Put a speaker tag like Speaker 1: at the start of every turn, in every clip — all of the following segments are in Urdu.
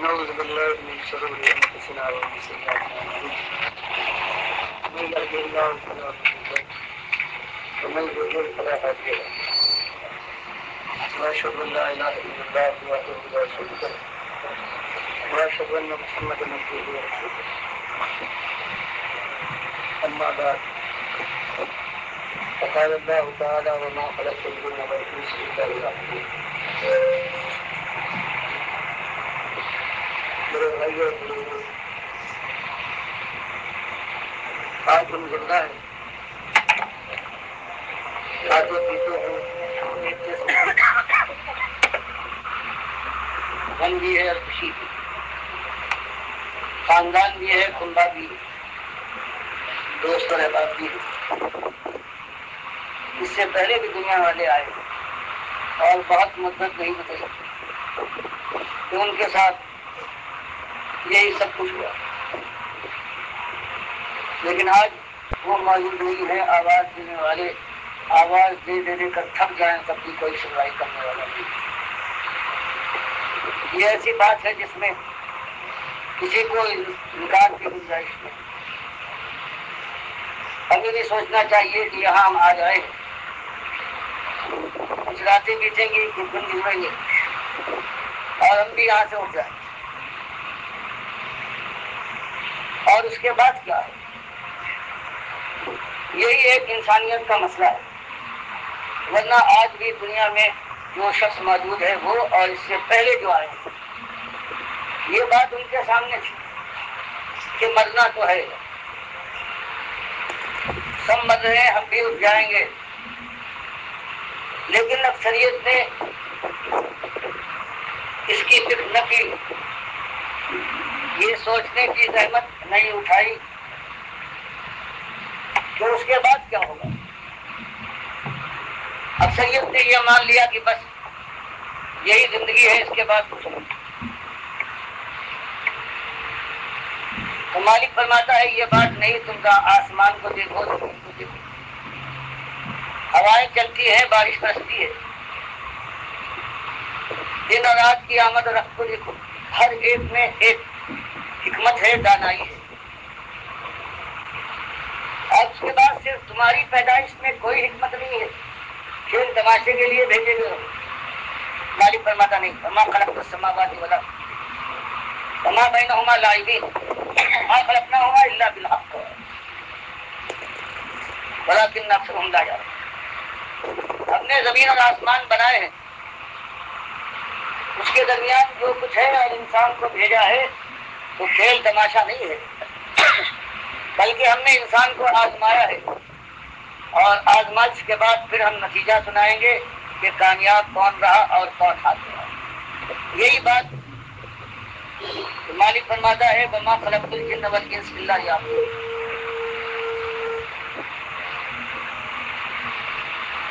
Speaker 1: ونعوذ بالله من شرور انفسنا ومن سيئات اعمالنا من يهده الله فلا مضل له ومن يضلل فلا هادي له واشهد ان لا اله الا الله وحده لا شريك له واشهد ان محمدا عبده ورسوله اما بعد فقال الله تعالى وما خلقت الجن والانس الا ليعبدون. میرے بھائیو بزرگوں، آج ہم زندہ ہیں، کھاتے پیتے ہیں، دیکھتے سنتے ہیں، غم بھی ہے اور خوشی بھی، خاندان بھی ہے، خنبا بھی ہے، دوست اور احباب بھی ہے۔ اس سے پہلے بھی دنیا والے آئے اور بہت مدت نہیں گزری کہ ان کے ساتھ یہی سب کچھ ہوا، لیکن آج وہ موجود نہیں ہے۔ آواز دینے والے آواز دے دے کر تھک جائیں تب بھی کوئی سنوائی کرنے والا نہیں۔ یہ ایسی بات ہے جس میں کسی کو انکار کی گنجائش نہیں۔ ہمیں بھی سوچنا چاہیے کہ یہاں ہم آ جائیں، کچھ راتیں بیتیں گی، کچھ دن گزریں گے اور ہم بھی یہاں سے اٹھ جائیں، اور اس کے بعد کیا ہے؟ یہی ایک انسانیت کا مسئلہ ہے۔ ورنہ آج بھی دنیا میں جو شخص موجود ہے وہ اور اس سے پہلے جو آئے ہیں، یہ بات ان کے سامنے تھی کہ مرنا تو ہے، سب مر رہے ہیں، ہم بھی اٹھ جائیں گے۔ لیکن اکثریت نے اس کی فکر نہ کی، یہ سوچنے کی زحمت نہیں اٹھائی کہ اس کے بعد کیا ہوگا۔ اکثریت نے یہ مان لیا کہ بس یہی زندگی ہے، اس کے بعد کچھ نہیں۔ تو مالک فرماتا ہے یہ بات نہیں، تم کا آسمان کو دیکھو، زمین کو دیکھو، ہوائیں چلتی ہیں، بارش برستی ہے، دن اور رات کی آمد و رفت کو دیکھو، ہر ایک میں ایک حکمت ہے، دانائی ہے۔ اور اس کے بعد صرف تمہاری پیدائش میں کوئی حکمت نہیں ہے، کھیل تماشے کے لیے بھیجے گئے ہو۔ مالک فرماتا نہیں، وما خلقت السماوات والارض وما بینہما لاعبین ما خلقناہما الا بالحق ولکن اکثرہم لا یعلمون۔ ہم نے زمین اور آسمان بنائے ہیں، اس کے درمیان جو کچھ ہے اور انسان کو بھیجا ہے تو کھیل تماشا نہیں ہے، بلکہ ہم نے انسان کو آزمایا ہے، اور آزمائش کے بعد پھر ہم نتیجہ سنائیں گے کہ کامیاب کون رہا اور کون ہاتھ رہا۔ یہی بات مالک فرماتا ہے وما خلقت الجن والانس الا لیعبدون۔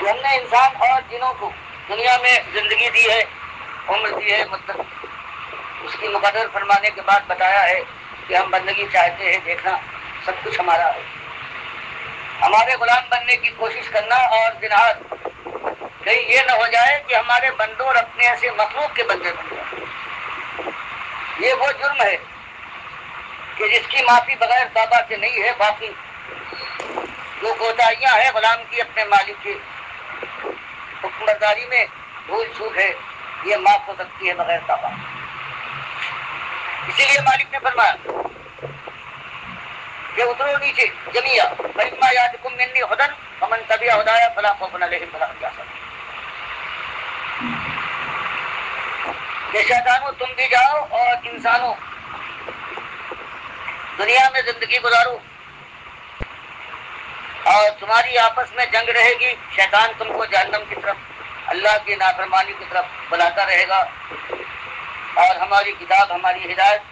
Speaker 1: ہم نے انسان اور جنوں کو دنیا میں زندگی دی ہے، عمر دی ہے، مدت اس کی مقرر فرمانے کے بعد بتایا ہے کہ ہم بندگی چاہتے ہیں، دیکھنا سب کچھ ہمارا ہے، ہمارے غلام بننے کی کوشش کرنا، اور جنہاد کہیں یہ نہ ہو جائے کہ ہمارے بندوں اور اپنے ایسے مخلوق کے بندے بن جائیں۔ یہ وہ جرم ہے کہ جس کی معافی بغیر توبہ کے نہیں ہے۔ باقی جو کوتاہیاں ہیں غلام کی اپنے مالک کی حکمرداری میں، بھول چوک ہے، یہ معاف ہو سکتی ہے بغیر توبہ۔ اسی لیے مالک نے فرمایا کہ اترو نیچے جميعا فإما يأتكم مني هدى فمن تبع هداي فلا خوف عليهم ولا هم يحزنون۔ کہ شیطانوں تم بھی جاؤ اور انسانوں دنیا میں زندگی گزارو، اور تمہاری آپس میں جنگ رہے گی، شیطان تم کو جہنم کی طرف، اللہ کی نافرمانی کی طرف بلاتا رہے گا، اور ہماری کتاب، ہماری ہدایت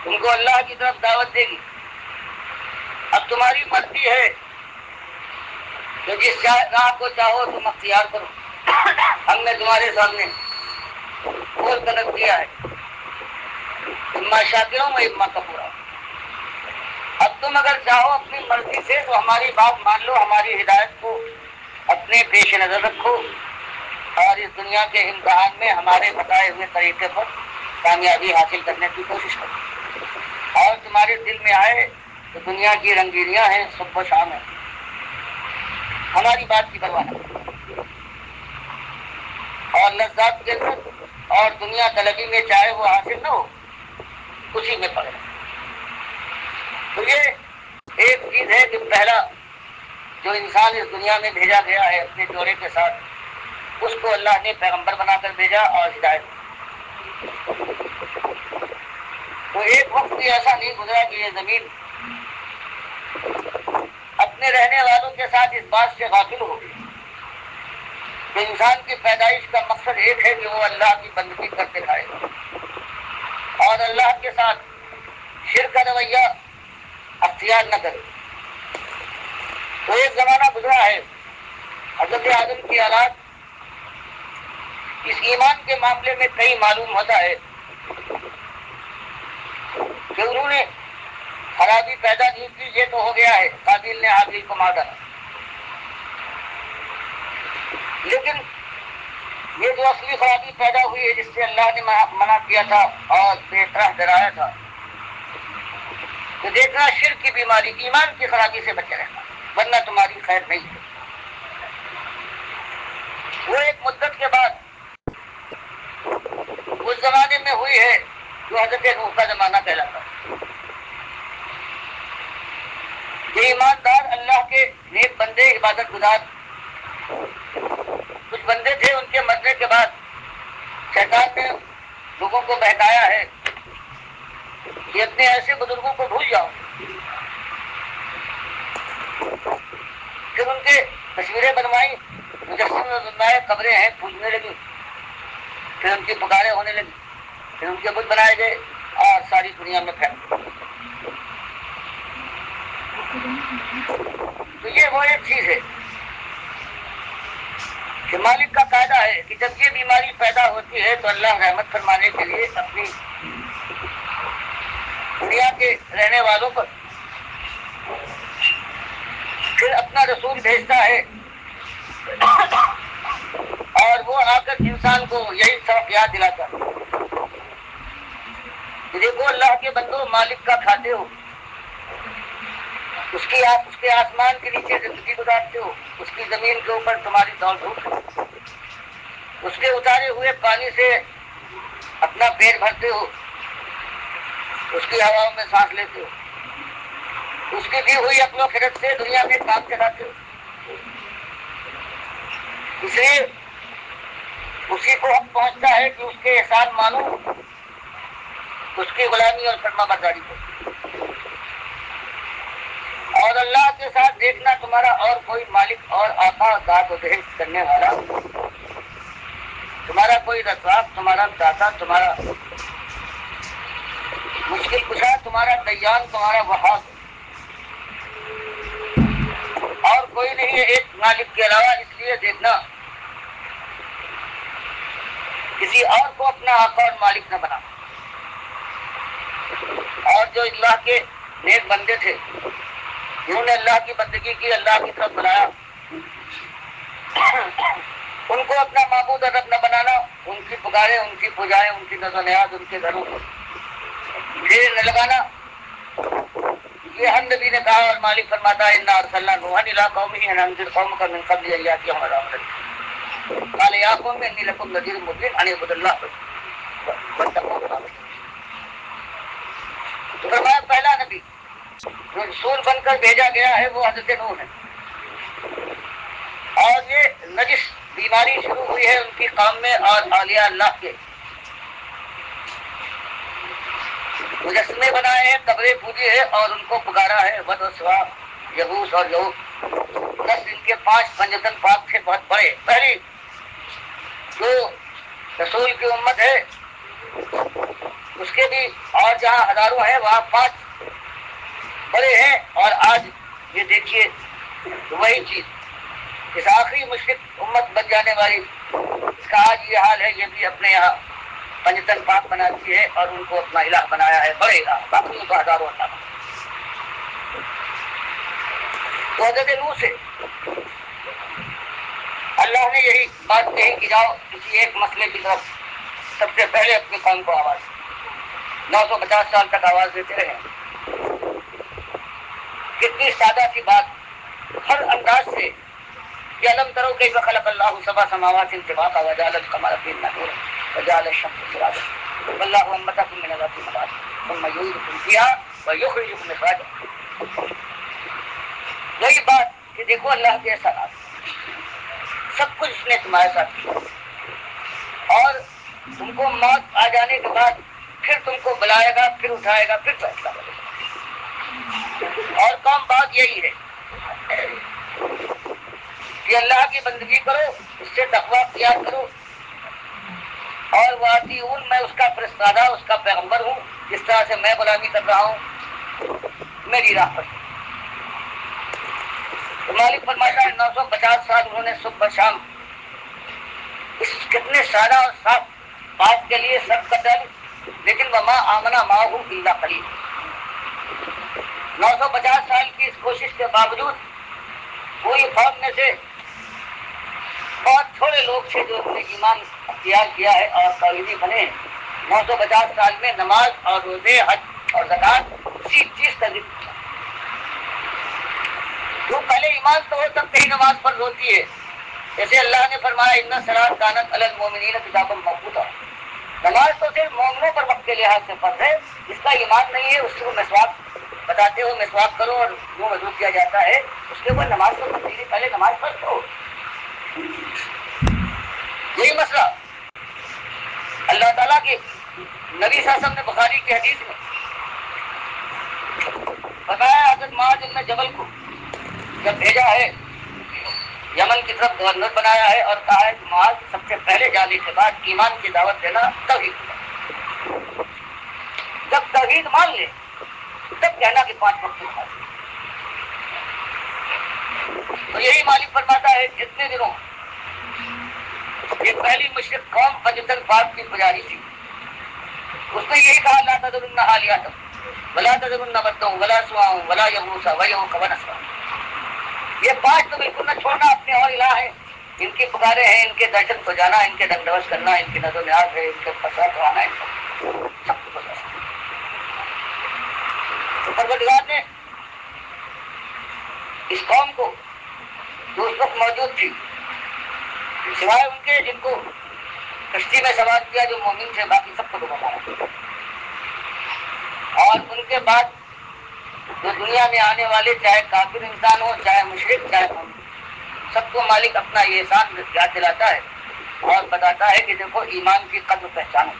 Speaker 1: تم کو اللہ کی طرف دعوت دے گی۔ اب تمہاری مرضی ہے کہ جس راہ کو چاہو تم اختیار کرو۔ ہم نے تمہارے سامنے کھول کر رکھ دیا ہے، اما شاکروں و اما کفورا۔ اب تم اگر چاہو اپنی مرضی سے تو ہماری بات مان لو، ہماری ہدایت کو اپنے پیش نظر رکھو، اور اس دنیا کے امتحان میں ہمارے بتائے ہوئے طریقے پر کامیابی حاصل کرنے کی کوشش کرو، اور تمہارے دل میں آئے تو دنیا کی رنگینیاں ہیں، صبح و شام ہے، ہماری بات کی پرواہ نہ کرو، اور لذات کے اندر اور دنیا طلبی میں چاہے وہ حاصل نہ ہو، اسی میں پڑے۔ تو یہ ایک چیز ہے کہ پہلا جو انسان اس دنیا میں بھیجا گیا ہے اپنے جوڑے کے ساتھ، اس کو اللہ نے پیغمبر بنا کر بھیجا اور ہدایت دی۔ تو ایک وقت بھی ایسا نہیں گزرا کہ یہ زمین اپنے رہنے والوں کے ساتھ اس بات سے غافل ہو گئی کہ انسان کی پیدائش کا مقصد ایک ہے کہ وہ اللہ کی بندگی کر دکھائے اور اللہ کے ساتھ شرک کا رویہ اختیار نہ کرے۔ تو ایک زمانہ گزرا ہے، حضرت آدم کی اولاد اس ایمان کے معاملے میں کئی معلوم ہوتا ہے کہ انہوں نے خرابی پیدا نہیں کی، یہ تو ہو گیا ہے، قابیل نے حابیل کو مار ڈالا، لیکن یہ جو اصلی خرابی پیدا ہوئی ہے جس سے اللہ نے منع کیا تھا اور بے طرح ڈرایا تھا، تو دیکھنا شرک کی بیماری، ایمان کی خرابی سے بچے رہنا، ورنہ تمہاری خیر نہیں ہے۔ وہ ایک مدت کے بعد اس زمانے میں ہوئی ہے جو حضرت نوح کا زمانہ کہلاتا ہے۔ یہ ایماندار اللہ کے نیک بندے، عبادت گزار کچھ بندے تھے، ان کے مرنے کے بعد شیطان نے لوگوں کو بہکایا ہے کہ اپنے ایسے بزرگوں کو بھول جاؤ، پھر ان کے تصویریں بنوائی، مجسمے بنوائے، قبریں ہیں پوجنے لگی، پھر ان کی پکاریں ہونے لگی، پھر ان کے بت بنائے گئے اور ساری دنیا میں پھیل گئے۔ تو یہ وہ ایک چیز ہے کہ مالک کا قاعدہ ہے کہ جب یہ بیماری پیدا ہوتی ہے تو اللہ رحمت فرمانے کے لیے اپنی دنیا کے رہنے والوں پر پھر اپنا رسول بھیجتا ہے، اور وہ آ کر انسان کو یہی سبق یاد دلاتا ہے کہ دیکھو اللہ کے بندو، مالک کا کھاتے ہو، اس کے آسمان کے نیچے زندگی گزارتے ہو، اس کی زمین کے اوپر تمہاری دوڑ دھوپ ہے، اس کے اتارے ہوئے پانی سے اپنا پیٹ بھرتے ہو، اس کی ہواؤں میں سانس لیتے ہو، اس کی دی ہوئی عقل و خرد سے دنیا میں کام چلاتے ہو، اس لیے اسی کو حق پہنچتا ہے کہ اس کے احسان مانو، اس کی غلامی اور فرما برداری کرو، اور اللہ کے ساتھ دیکھنا تمہارا اور کوئی مالک اور آقا ذات و بہشت کرنے والا، تمہارا کوئی رزاق، تمہارا داتا، تمہارا مشکل کشا، تمہارا دیان، تمہارا وہاب اور کوئی نہیں ہے ایک مالک کے علاوہ۔ اس لیے دیکھنا کسی اور کو اپنا آقا اور مالک نہ بنا۔ اور جو اللہ کے نیک بندے تھے جنہوں نے اللہ کی بندگی کی، اللہ کی طرف بلایا، ان کو اپنا معبود اور رب نہ بنانا، ان کی پکاریں، ان کی پوجائیں، ان کی نظر نیاز ان کے گھروں کو بھیڑ نہ لگانا۔ یہ ہر نبی نے کہا، اور مالک فرماتا ہے انا ارسلنا نوحا الی قومہ ان انذر قومک من قبل ان یاتیہم عذاب قال یا قوم انی لکم نذیر مبین ان اعبدوا اللہ واتقوہ۔ تو فرمایا پہلا نبی جو رسول بن کر بھیجا گیا ہے وہ حضرت نوح ہے، اور یہ نجس بیماری شروع ہوئی ہے ان کی قوم میں، اور اولیاء اللہ کے مجسمے بنائے ہیں، قبریں پوجی ہے اور ان کو پکارا ہے، ود و سوا، یغوث اور یعوق، 10 ان کے 5 پنجتن پاک تھے بہت بڑے۔ پہلی جو رسول کی امت ہے اس کے بھی، اور جہاں ہزاروں ہیں وہاں 5 بڑے ہیں، اور آج یہ دیکھیے وہی چیز اس آخری مشرک امت بن جانے والی، اس کا آج یہ حال ہے، یہ بھی اپنے یہاں پنجتن پاک بناتی ہے اور ان کو اپنا الہ بنایا ہے، بڑے الہ، باقیوں کا ہزاروں اللہ۔ تو حضرت نوح سے اللہ نے یہی بات کہی کہ جاؤ کسی ایک مسئلے کی طرف سب سے پہلے اپنی قوم کو آواز 950 سال تک آواز دیتے رہے. کتنی سادہ سی بات ہر انداز سے کہ الم ترو کیف خلق اللہ سبع سماوات طباقا وجعل القمر فیہن نورا وجعل الشمس سراجا واللہ انبتکم من الارض نباتا ثم یعیدکم فیہا ویخرجکم اخراجا. وہی بات کہ دیکھو اللہ کے احسانات سب کچھ اس نے تمہارے ساتھ کیا اور تم کو موت آ جانے کے بعد پھر تم کو بلائے گا, پھر اٹھائے گا, پھر فیصلہ کرے گا. اور کام بات یہی ہے کہ اللہ کی بندگی کرو, اس سے تقویٰ اختیار کرو. اور واطیعون, میں اس کا فرستادہ, اس کا پیغمبر ہوں. جس طرح سے میں غلامی کر رہا ہوں میری راہ پر. تو مالک فرماتا ہے 950 سال انہوں نے صبح شام اس کتنے سادہ اور صاف بات کے لیے سب کر ڈالی, لیکن وما آمنا معہ الا قلیل. 950 سال کی اس کوشش کے باوجود کوئی قوم میں سے بہت تھوڑے لوگ تھے جو نے ایمان اختیار کیا ہے اور توحیدی بنے. 950 سال میں نماز اور روزے, حج اور زکوٰۃ اسی چیز کا ذکر کیا. جو پہلے ایمان تو ہو سکتے ہی نماز پر ہوتی ہے, جیسے اللہ نے فرمایا ان الصلاۃ کانت علی المؤمنین کتابا موقوتا. نماز تو صرف مومنوں پر وقت کے لحاظ سے فرض ہے. جس کا ایمان نہیں ہے اس کو مسواک بتاتے ہو مسواک کرو اور منہ وضو کیا جاتا ہے, اس کے اوپر نماز تو تبدیلی پہلے نماز فرض ہو. یہی مسئلہ اللہ تعالیٰ کے نبی صلی اللہ علیہ وسلم نے بخاری کی حدیث میں بتایا. حضرت معاذ بن جبل کو جب بھیجا ہے یمن کی طرف گورنر بنایا ہے اور کہا ہے کہ معاذ سب سے پہلے جانے کے بعد ایمان کی دعوت دینا توحید. جب توحید مان لے تب کہنا کہ 5 وقت نماز. تو یہی مالک فرماتا ہے جتنے دنوں یہ پہلی مشرک قوم فجتن پاک کی پجاری تھی, اس نے یہی کہا لا تذرن آلیہتکم ولا تذرن ودا ولا سواع ولا یغوث ویعوق ونسرا. یہ 5 تو بالکل نہ چھوڑنا, اپنے اور الہ ہیں, ان کی پکارے ہیں, ان کے درشن کو جانا, ان کے دندوش کرنا, ان کی نظر و نیاز ہے, ان کے فساد کرانا, ان سب کو پسند. تو پروردگار نے اس قوم کو جو اس وقت موجود تھی سوائے ان کے جن کو کشتی میں سوار کیا جو مومن تھے, باقی سب کو بتایا. اور ان کے بعد جو دنیا میں آنے والے چاہے کافر انسان ہو چاہے مشرک چاہے مومن, سب کو مالک اپنا یہ احسان یاد دلاتا ہے اور بتاتا ہے کہ دیکھو ایمان کی قدر پہچانو.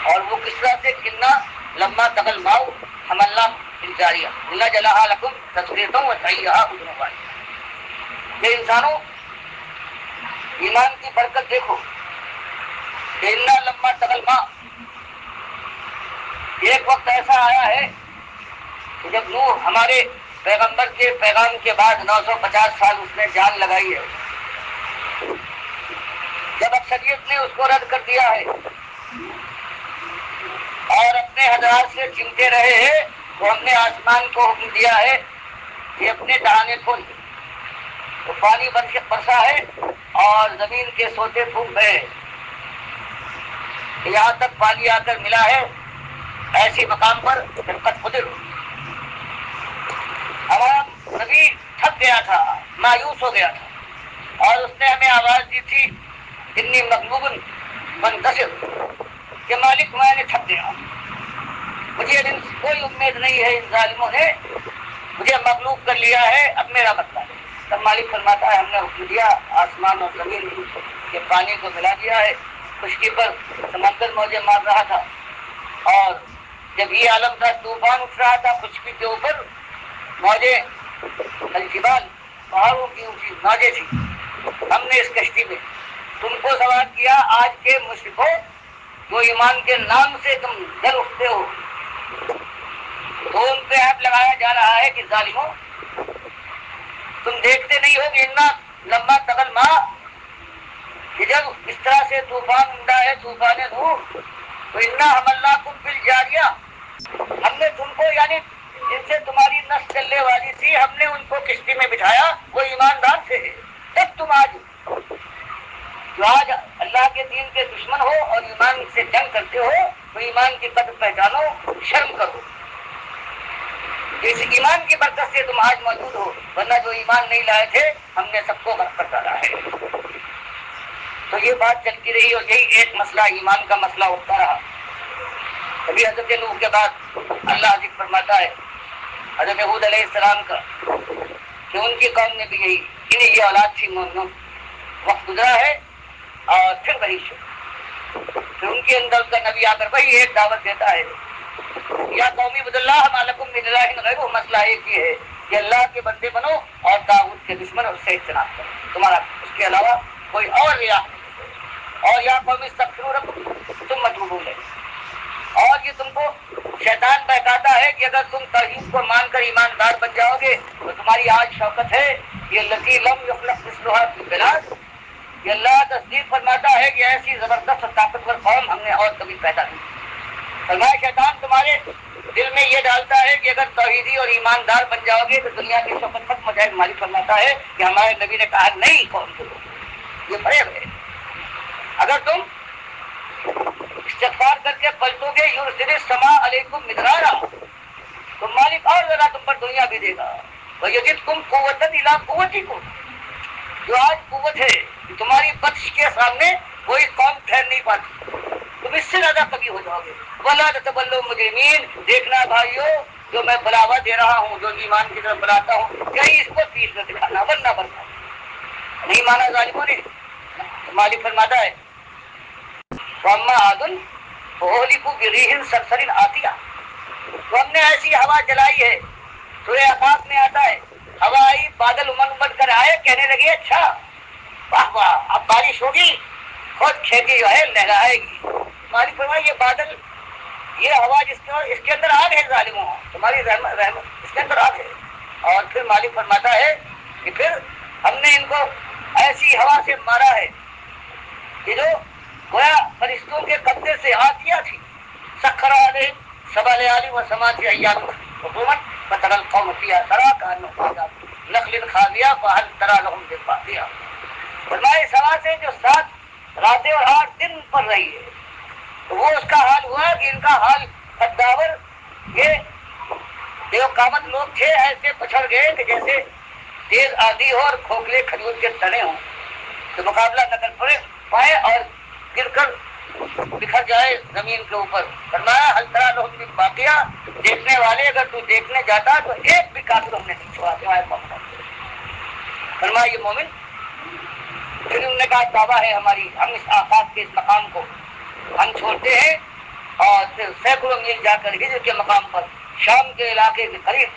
Speaker 1: اور وہ کس طرح سے کلنا لما تغل ماؤ حملنا الجاریہ اللہ جلہا لکم تصویرتوں و صحیحہ اذن والی. یہ انسانوں ایمان کی برکت دیکھو کہ اللہ لما تغل ماء, ایک وقت ایسا آیا ہے کہ جب نوح ہمارے پیغمبر کے پیغام کے بعد 950 سال اس نے جان لگائی ہے, جب اکثریت نے اس کو رد کر دیا ہے اور اپنے حضرات سے چمٹے رہے ہیں, تو ہم نے آسمان کو حکم دیا ہے کہ اپنے دہانے کھول دے. تو پانی برسا ہے اور زمین کے سوتے پھوٹ گئے, یہاں تک پانی آ کر ملا ہے ایسی مقام پر خلقت قدر. ہمارا نبی تھک گیا تھا, مایوس ہو گیا تھا, اور اس نے ہمیں آواز دی تھی انی مغلوب منتصر, کہ مالک میں نے تھک گیا, مجھے اب کوئی امید نہیں ہے, ان ظالموں نے مجھے مغلوب کر لیا ہے, اب میرا مسئلہ ہے. تب مالک فرماتا ہے ہم نے حکم دیا آسمان اور زمین کے پانی کو ملا دیا ہے, خشکی پر سمندر موجیں مار رہا تھا, اور جب یہ عالم تھا طوفان اٹھ رہا تھا, خشکی کے اوپر موجیں الجبال پہاڑوں کی اونچی موجیں تھی. ہم نے اس کشتی میں تم کو سوار کیا, آج کے مشرکوں جو ایمان کے نام سے تم ڈر اٹھتے ہو, تو ان پہ عیب لگایا جا رہا ہے کہ ظالموں تم دیکھتے نہیں ہو کہ اتنا لمبا تغل ماں, کہ جب اس طرح سے طوفان اٹھا ہے طوفان نوح, تو اتنا حملنا کم فی الجاریہ, ہم نے تم کو یعنی جن سے تمہاری نس چلنے والی تھی ہم نے ان کو کشتی میں بٹھایا, وہ ایماندار سے ہے, تب تم آج جو آج اللہ کے دین کے دشمن ہو اور ایمان سے جنگ کرتے ہو تو ایمان کی قدر پہچانو، شرم کرو۔ اس ایمان کی برکت سے تم آج موجود ہو، ورنہ جو ایمان نہیں لائے تھے ہم نے سب کو غرق کر ڈالا ہے۔ تو یہ بات چلتی رہی اور یہی ایک مسئلہ ایمان کا مسئلہ ہوتا رہا۔ کبھی حضرت نوح کے بعد اللہ ذکر فرماتا ہے حضرت ہود علیہ السلام کا کہ ان کی قوم نے بھی یہی انہیں یہ اولاد تھی، وقت گزرا ہے اور پھر وہی پھر ان کے اندر کا نبی آ کر وہی ایک دعوت دیتا ہے، یا قومی عبد اللہ ما لکم من الہ غیرہ۔ مسئلہ ایک ہی ہے کہ اللہ کے بندے بنو اور طاغوت کے دشمن اور سے اجتناب کرو، تمہارا اس کے علاوہ کوئی اور ریا نہیں۔ اور یا قوم استغفروا ربکم ثم توبوا الیہ۔ اور یہ تم کو شیطان بہکاتا ہے کہ اگر تم توحید کو مان کر ایماندار بن جاؤ گے تو تمہاری آج شوکت ہے، یہ التی لم یخلق مثلھا فی البلاد۔ یہ اللہ تصدیق فرماتا ہے کہ ایسی زبردست اور طاقتور قوم ہم نے اور کبھی پیدا نہیں۔ فرمایا شیطان تمہارے دل میں یہ ڈالتا ہے کہ اگر توحیدی اور ایماندار بن جاؤ گے تو دنیا کی شوکت ختم ہو جائے گی۔ مالک فرماتا ہے کہ ہمارے نبی نے کہا نہیں، قوم کے لوگ یہ بڑے بڑے اگر تم استغفار کر کے پلٹو گے یرسل السماء علیکم مدرارا، تو مالک اور زیادہ تم پر دنیا بھی دے گا۔ ویزدکم قوۃ الی قوتکم، جو آج قوت ہے تمہاری بخش کے سامنے کوئی قوم ٹھہر نہیں پاتی، تم اس سے زیادہ کبھی ہو جاؤ گے۔ ولا تتولوا مجرمین، دیکھنا بھائیو جو میں بلاوا دے رہا ہوں، جو ایمان کی طرف بلاتا ہوں، کہیں اس کو پیچھ نہ دکھانا، ورنہ بننا نہیں مانا ظالموں نے۔ مالک فرماتا ہے واما عاد فاهلكوا بريح صرصر عاتیہ، تو ہم نے ایسی ہوا جلائی ہے، سورہ آفاق میں آتا ہے ہوا آئی، بادل امڑ کر آئے، کہنے لگے اچھا واہ واہ اب بارش ہوگی، خود کھیتی جو ہے لہرائے گی۔ مالک فرمایا یہ بادل، یہ ہوا اس کے اندر آگ ہے ظالموں، تمہاری رحمت اس کے اندر آگ ہے۔ اور پھر مالک فرماتا ہے کہ پھر ہم نے ان کو ایسی ہوا سے مارا ہے کہ جو گویا فرشتوں کے قبضے سے آتیہ تھی۔ سخر علیہم سبع لیال وثمانیہ ایام حکومت فتری القوم فیہا سرا کانہم اعجاز نخل خاویہ فہل تری لہم من باقیہ۔ فرمایا اس ہوا سے جو 7 راتیں اور 8 دن پر رہی ہے تو وہ اس کا حال ہوا کہ ان کا حال قداور، یہ دیو قامت لوگ تھے، ایسے پچھڑ گئے کہ جیسے تیز آندھی ہو اور کھوکھلے کھجور کے تنے ہوں تو مقابلہ نہ کر پائے اور گر کر بکھر جائے زمین کے اوپر۔ فرمایا حل تری لہم من باقیہ، دیکھنے والے اگر تو دیکھنے جاتا تو ایک بھی کافر ہم نے نہیں چھوڑا سوائے محمد۔ فرمایا یہ مومن، پھر انہوں نے کہا توبہ ہے ہماری، ہم اس آفات کے اس مقام کو ہم چھوڑتے ہیں اور پھر سینکڑوں میل جا کر ہجر کے مقام پر شام کے علاقے کے قریب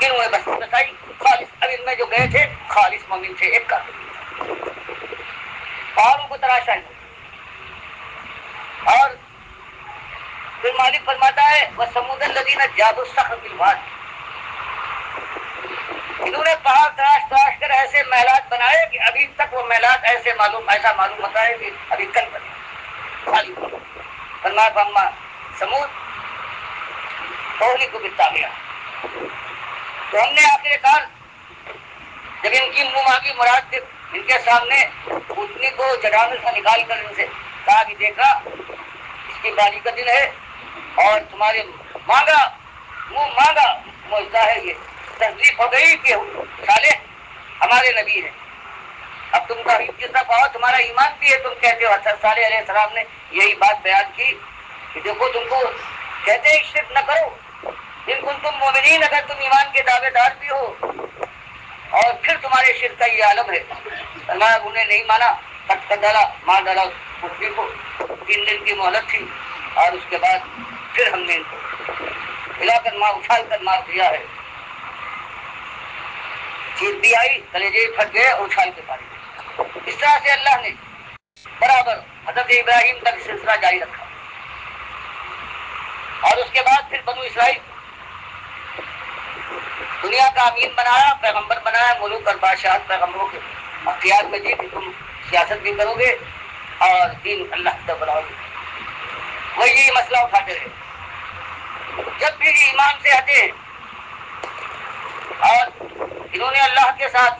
Speaker 1: انہوں نے بستی بسائی۔ خالص اب ان میں جو گئے تھے خالص مومن تھے، ایک کافر، پہاڑوں کو تراشا ہے۔ اور پھر مالک فرماتا ہے وثمود الذین جابوا الصخر بالواد، انہوں نے پہاڑ تراش تراش کر ایسے محلات بنائے کہ ابھی تک وہ محلات ایسا معلوم ہوتا ہے کہ ابھی کل بنے خالی۔ فرمایا فاما سمود فاہلکوا بالطاغیہ، تو ہم نے آخر کار جب ان کی منہ مانگی مراد ان کے سامنے اٹھنی کو جڑانے سے نکال کر ان سے کہا کہ دیکھا اس کی بالی کا دن ہے اور تمہارے منہ مانگا موجودہ ہے، یہ تصدیق ہو گئی کہ صالح ہمارے نبی ہیں۔ اب تم توحید کی طرف آؤ، تمہارا ایمان بھی ہے، تم کہتے ہو حضرت صالح علیہ السلام نے یہی بات بیان کی کہ دیکھو تم کو کہتے ہیں شرک نہ کرو، ان کو تم مومنین، اگر تم ایمان کے دعوے دار بھی ہو اور پھر تمہارے شرک کا یہ عالم ہے۔ فرمایا انہیں نہیں مانا، کٹ کر ڈالا، مار ڈالا اس کو، 3 دن کی مہلت تھی اور اس کے بعد پھر ہم نے ان کو ہلا کر اچھال کر مار دیا ہے۔ چیز بھی آئی، کلیجے پھٹ گئے اور اچھال کے پانی۔ اس طرح سے اللہ نے برابر حضرت ابراہیم تک سلسلہ جاری رکھا اور اس کے بعد پھر بنو اسرائیل دنیا کا امین بنایا، پیغمبر بنایا، ملوک اور بادشاہت پیغمبروں کے اختیار میں دی کہ تم سیاست بھی کرو گے اور دین اللہ کی طرف بلاؤ گے۔ وہ یہی مسئلہ اٹھاتے رہے، جب بھی ایمان سے ہٹے اور انہوں نے اللہ کے ساتھ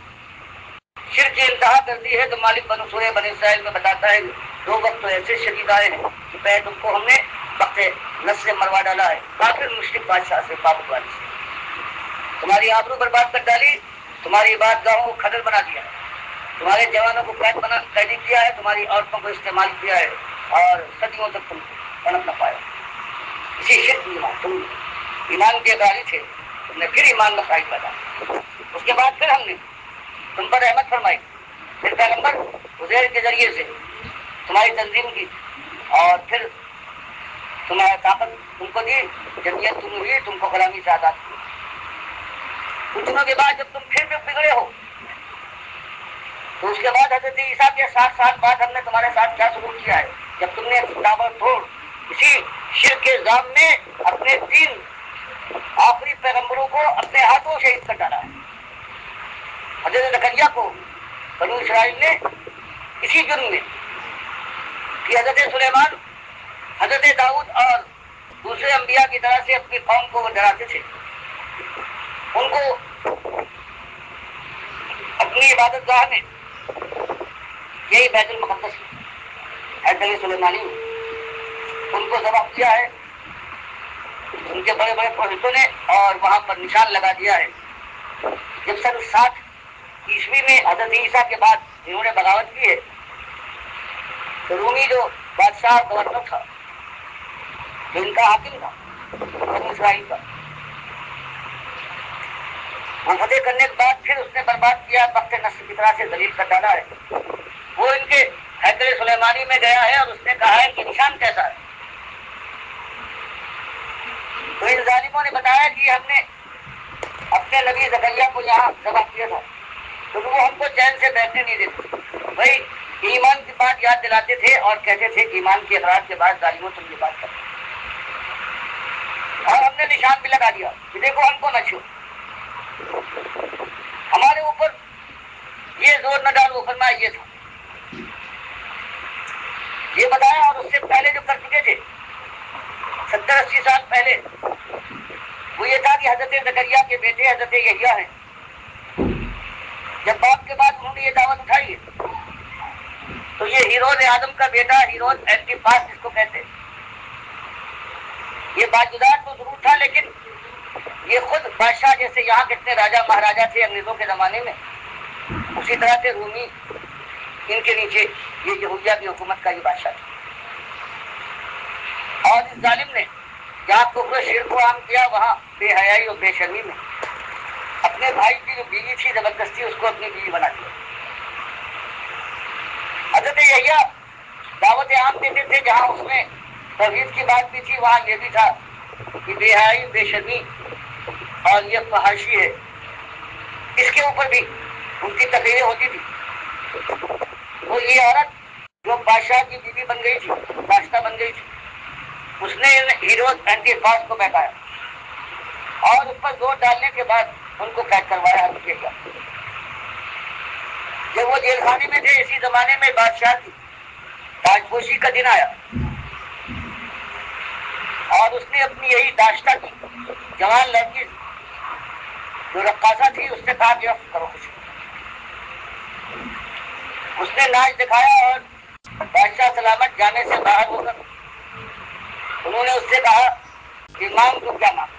Speaker 1: شرک انتہا کر دی ہے تو مالک بن سورہ بنی اسرائیل میں بتاتا ہے دو وقت تو ایسے شدید آئے ہیں کہ پہلے تم کو ہم نے وقت نس سے مروا ڈالا ہے، کافر مشرک بادشاہ سے، بابت والی سے تمہاری آبرو برباد کر ڈالی، تمہاری عبادتگاہوں کو کھڈر بنا دیا، تمہارے جوانوں کو قیدی کیا ہے، تمہاری عورتوں کو استعمال کیا ہے اور صدیوں تک تم پنپ نہ پائے۔ اسی شرک میں تم ایمان کے اداری تھے، تم نے پھر ایمان میں خواہش پیدا، اس کے بعد پھر ہم نے تم پر رحمت فرمائی، پھر پیغمبر عزیر کے ذریعے سے تمہاری تنظیم کی، اور پھر تمہاری طاقت تم کو دی، جمعیت تم ہوئی، تم کو غلامی سے آزاد کی۔ کچھ دنوں کے بعد جب تم پھر بھی بگڑے ہو تو اس کے بعد حضرت عیسیٰ کے 60 سال بعد ہم نے تمہارے ساتھ کیا سلوک کیا ہے، جب تم نے تابڑ توڑ اسی شرک کے الزام میں اپنے 3 آخری پیغمبروں کو اپنے ہاتھوں شہید کر ڈالا ہے۔ حضرت زکریا کو بنو اسرائیل نے اسی جرم میں کہ حضرت سلیمان، حضرت داؤد اور دوسرے انبیاء کی طرح سے اپنی قوم کو وہ ڈراتے تھے، ان کو اپنی عبادت گاہ میں، یہی بیت المقدس حضرت سلیمانی ان کو ذبح کیا ہے ان کے بڑے بڑے پروہتوں نے، اور وہاں پر نشان لگا دیا ہے۔ جب سن 60 عیسوی میں حضرت عیسیٰ کے بعد انہوں نے بغاوت کی ہے تو رومی جو بادشاہ گورنر تھا، جو ان کا حاکم تھا بنو اسرائیل کا، وہ فتح کرنے کے بعد پھر اس نے برباد کیا، وقت نصر کی طرح سے ذلیل کر ڈالا ہے۔ وہ ان کے حیدر سلیمانی میں گیا ہے اور اس نے کہا ہے کہ نشان کیسا ہے، تو ان ظالموں نے بتایا کہ ہم نے اپنے نبی زکریا کو یہاں ذبح کیا تھا، تو وہ ہم کو چین سے بیٹھنے نہیں دیتے، بھائی ایمان کی بات یاد دلاتے تھے اور کہتے تھے کہ ایمان کے اقرار کے بعد ظالموں تم یہ بات کرتے، اور ہم نے نشان بھی لگا دیا کہ دیکھو ہم کو نہ چھو، ہمارے اوپر یہ زور نہ ڈالو، فرمایا یہ تھا، یہ بتایا۔ اور اس سے پہلے جو کر چکے تھے 70-80 سال پہلے، وہ یہ تھا کہ حضرت زکریا کے بیٹے حضرت یحییٰ ہیں، جب باپ کے بعد انہوں نے یہ دعوت اٹھائی ہے تو یہ ہیرود آدم کا بیٹا ہیرود اینٹیپاس جس کو کہتے ہیں، یہ باجدار تو ضرور تھا لیکن یہ خود بادشاہ، جیسے یہاں کتنے راجا مہاراجا تھے انگریزوں کے زمانے میں، اسی طرح سے رومی ان کے نیچے یہ یہودیہ کی حکومت کا یہ بادشاہ تھا۔ اور اس ظالم نے جہاں کفر و شرک کو عام کیا، وہاں بے حیائی اور بے شرمی میں اپنے بھائی کی جو بیوی تھی زبردستی اس کو اپنی بیوی بنا دیا۔ حضرت یحییٰ دعوت عام دیتے تھے، جہاں اس میں توحید کی بات بھی تھی وہاں یہ بھی تھا کہ بے حیائی، بے شرمی اور یہ فحاشی ہے، اس کے اوپر بھی ان کی تقریریں ہوتی تھی۔ وہ یہ عورت جو بادشاہ کی بیوی بن گئی تھی، بادشاہ بن گئی تھی، اس نے ہیرود اینٹیپاس کو بہکایا اور اس پر زور ڈالنے کے بعد ان کو قید کروایا۔ جب وہ جیل خانے میں تھے، اسی زمانے میں بادشاہ کی تاجپوشی کا دن آیا اور اس نے اپنی یہی داشتہ کی جوان لڑکی جو رقاصہ تھی اس سے کہا کہ رقص کرو خوشی، اس نے ناچ دکھایا اور بادشاہ سلامت جانے سے باہر ہو کر انہوں نے اس سے کہا کہ مانگ تو کیا مانگ،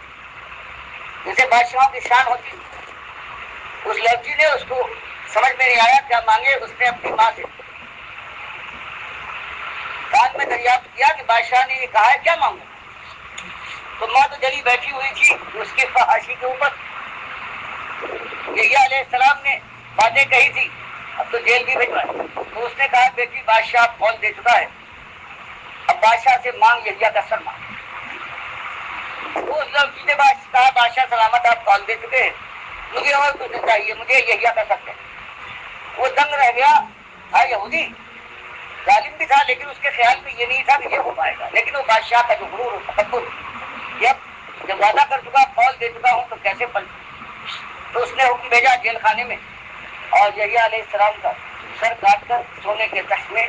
Speaker 1: جیسے بادشاہوں کی شان ہوتی۔ اس لڑکی نے، اس کو سمجھ میں نہیں آیا کیا مانگے، اس نے اپنی ماں سے کان میں دریافت کیا کہ بادشاہ نے یہ کہا ہے کیا مانگو، تو ماں تو جلی بیٹھی ہوئی تھی اس کی فحاشی کے اوپر۔ یحییٰ علیہ السلام نے باتیں کہی تھی، اب تو جیل بھی بھجوائے، تو اس نے کہا بیٹی بادشاہ کھول دے چکا ہے، اب بادشاہ سے مانگ یحییٰ کا سر مانگ۔ تو اس لڑکی نے کہا بادشاہ سلامت آپ کھول دے چکے ہیں، مجھے اور کچھ چاہیے، مجھے یحییٰ کا سر دیں۔ وہ دنگ رہ گیا، تھا یہودی، ظالم بھی تھا لیکن اس کے خیال میں یہ نہیں تھا کہ یہ ہو پائے گا، لیکن وہ بادشاہ کا جو غرور و تکبر، جب وعدہ کر چکا، کھول دے چکا ہوں تو کیسے پلٹ، تو اس نے حکم بھیجا جیل خانے میں اور یحییٰ علیہ السلام کا سر کاٹ کر سونے کے تخت میں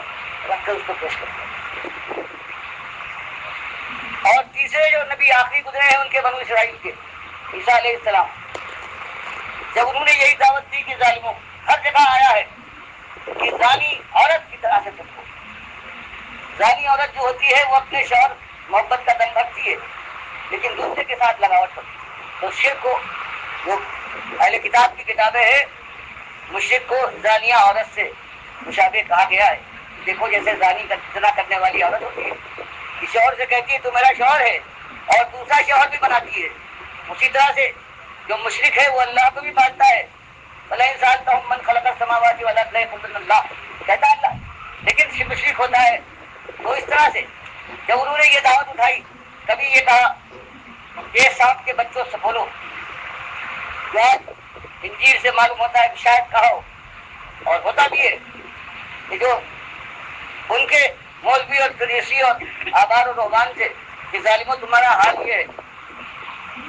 Speaker 1: رکھ کر اس کو پیش کر دیا۔ اور تیسرے جو نبی آخری گزرے ہیں ان کے بنو اسرائیل کے، عیسیٰ علیہ السلام، جب انہوں نے یہی دعوت دی کہ ظالموں، ہر جگہ آیا ہے کہ زانی عورت کی طرح سے تم کو، زانی عورت جو ہوتی ہے وہ اپنے شوہر محبت کا دم رکھتی ہے لیکن دوسرے کے ساتھ لگاوٹ ہوتی ہے۔ تو شرک کو، جو اہل کتاب کی کتابیں ہیں، مشرک کو زانیہ عورت سے مشابہ کہا گیا ہے۔ دیکھو جیسے زانی زنا کرنے والی عورت ہوتی ہے، کسی شوہر سے کہتی ہے تو میرا شوہر ہے اور دوسرا شوہر بھی بناتی ہے، اسی طرح سے جو مشرک ہے وہ اللہ کو بھی مانتا ہے، بھلے انسان کا من خلق السماوات والارض اللہ کہتا ہے اللہ، لیکن مشرک ہوتا ہے۔ تو اس طرح سے جب انہوں نے یہ دعوت اٹھائی، کبھی یہ کہا کہ سانپ کے بچوں سے بولو، انجیل سے معلوم ہوتا ہے کہ شاید کہا ہو، اور ہوتا بھی ہے کہ جو ان کے مولوی اور فریسی اور آبار و رومان تھے کہ ظالموں تمہارا حال یہ ہے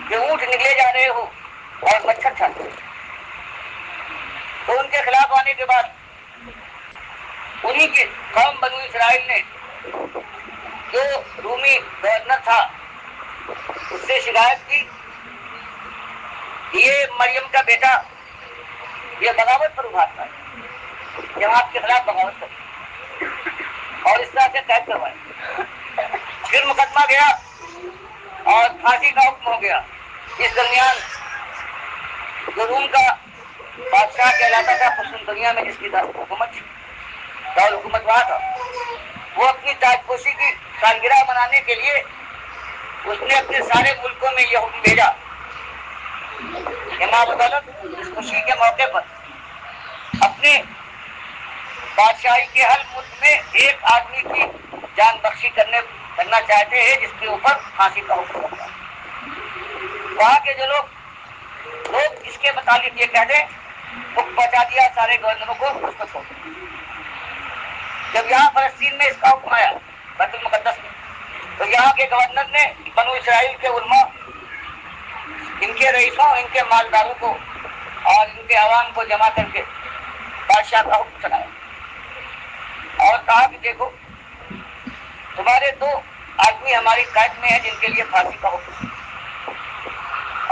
Speaker 1: کہ اونٹ نکلے جا رہے ہو اور مچھر کھاتے ہو۔ تو ان کے خلاف آنے کے بعد انہی کی قوم بنو اسرائیل نے جو رومی گورنر تھا اس سے شکایت کی کہ یہ مریم کا بیٹا یہ بغاوت پر ابھارتا ہے، جماعت کے خلاف بغاوت کر، اور اس طرح سے قید کروائے۔ پھر مقدمہ گیا اور پھانسی کا حکم ہو گیا۔ اس درمیان جو روم کا بادشاہ کہلاتا تھا قسطنطنیہ دنیا میں جس کی حکومت تھی، دار حکومت وہاں تھا، وہ اپنی تاج پوشی کی سالگرہ منانے کے لیے اس نے اپنے سارے ملکوں میں یہ حکم بھیجا کہ مابدولت اس خوشی کے موقع پر اپنے بادشاہی کے ہر ملک میں ایک آدمی کی جان بخشی کرنا چاہتے ہیں جس کے اوپر پھانسی کا حکم ہوتا ہے۔ وہاں کے جو لوگ اس کے متعلق یہ کہہ دیں، حکم پہنچا دیا سارے گورنروں کو اس کو چھوڑ دیا۔ جب یہاں فلسطین میں اس کا حکم آیا بیت المقدس میں، تو یہاں کے گورنر نے بنو اسرائیل کے علماء، ان کے رئیسوں، ان کے مالداروں کو اور ان کے عوام کو جمع کر کے بادشاہ کا حکم سنایا اور کہا کہ دیکھو تمہارے دو آدمی ہماری قید میں ہیں جن کے لیے پھانسی کا حکم ہے،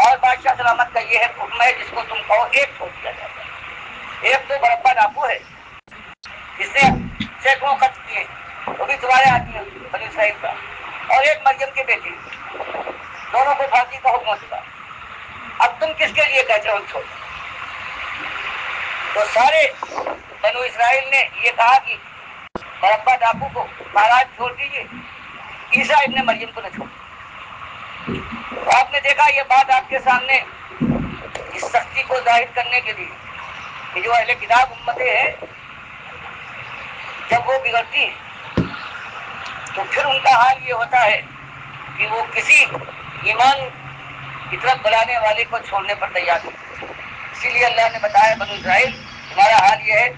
Speaker 1: اور بادشاہ سلامت کا یہ ہے حکم ہے جس کو تم کہو ایک چھوڑ دیا جاتا ہے۔ ایک تو برپا ڈاکو ہے جس نے سینکڑوں قتل کیے، وہ بھی تمہارے آدمی بنی اسرائیل کا، اور ایک مریم کے بیٹے، دونوں کو پھانسی کا حکم ہو چکا۔ اب تم کس کے لیے کہتے ہو چھوڑ؟ تو سارے بنو اسرائیل نے یہ کہا کہ برپا ڈاکو کو مہاراج چھوڑ دیجیے، عیسیٰ ابن مریم کو نہ چھوڑ۔ تو آپ نے دیکھا یہ بات آپ کے سامنے اس سختی کو ظاہر کرنے کے لیے کہ جو اہل کتاب امتیں ہیں جب وہ بگڑتی ہیں تو پھر ان کا حال یہ ہوتا ہے کہ وہ کسی ایمان کی طرف بلانے والے کو چھوڑنے پر تیار نہیں۔ اسی لیے اللہ نے بتایا بنو اسرائیل تمہارا حال یہ ہے